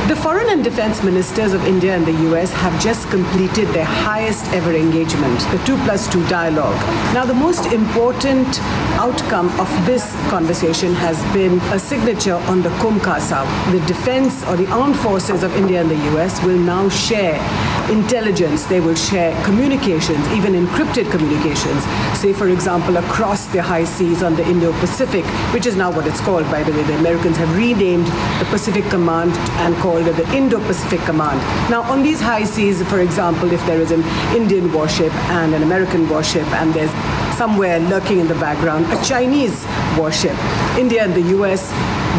The foreign and defense ministers of India and the US have just completed their highest ever engagement, the 2+2 dialogue. Now, the most important outcome of this conversation has been a signature on the Kumkasa. The defense or the armed forces of India and the US will now share intelligence, they will share communications, even encrypted communications, say for example across the high seas on the Indo-Pacific, which is now what it's called, by the way. The Americans have renamed the Pacific Command and called it the Indo-Pacific Command. Now on these high seas, for example, if there is an Indian warship and an American warship and there's somewhere lurking in the background a Chinese warship, India and the US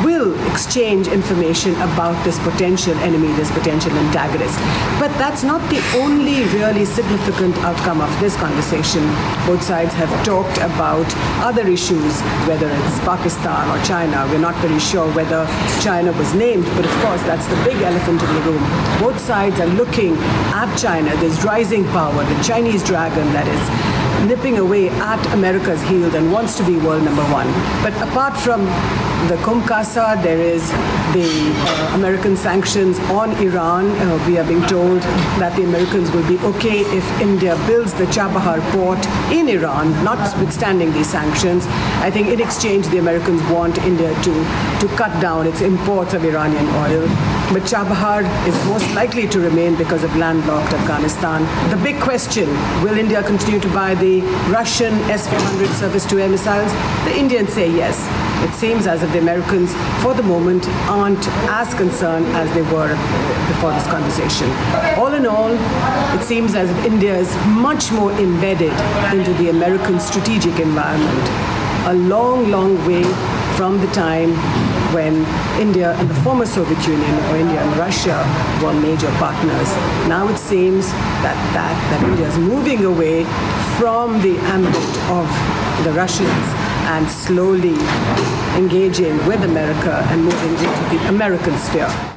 will exchange information about this potential enemy, this potential antagonist. But that's not the only really significant outcome of this conversation. Both sides have talked about other issues, whether it's Pakistan or China. We're not very sure whether China was named, but of course that's the big elephant in the room. Both sides are looking at China, this rising power, the Chinese dragon that is nipping away at America's heels and wants to be world number one. But apart from the Kumkasa, there is the American sanctions on Iran. We are being told that the Americans will be okay if India builds the Chabahar port in Iran, notwithstanding these sanctions. I think in exchange the Americans want India to cut down its imports of Iranian oil. But Chabahar is most likely to remain because of landlocked Afghanistan. The big question, will India continue to buy the Russian S-400 surface-to-air missiles? The Indians say yes. It seems as if the Americans, for the moment, aren't as concerned as they were before this conversation. All in all, it seems as if India is much more embedded into the American strategic environment. A long, long way from the time when India and the former Soviet Union, or India and Russia, were major partners. Now it seems that India is moving away from the ambit of the Russians and slowly engaging with America and moving into the American sphere.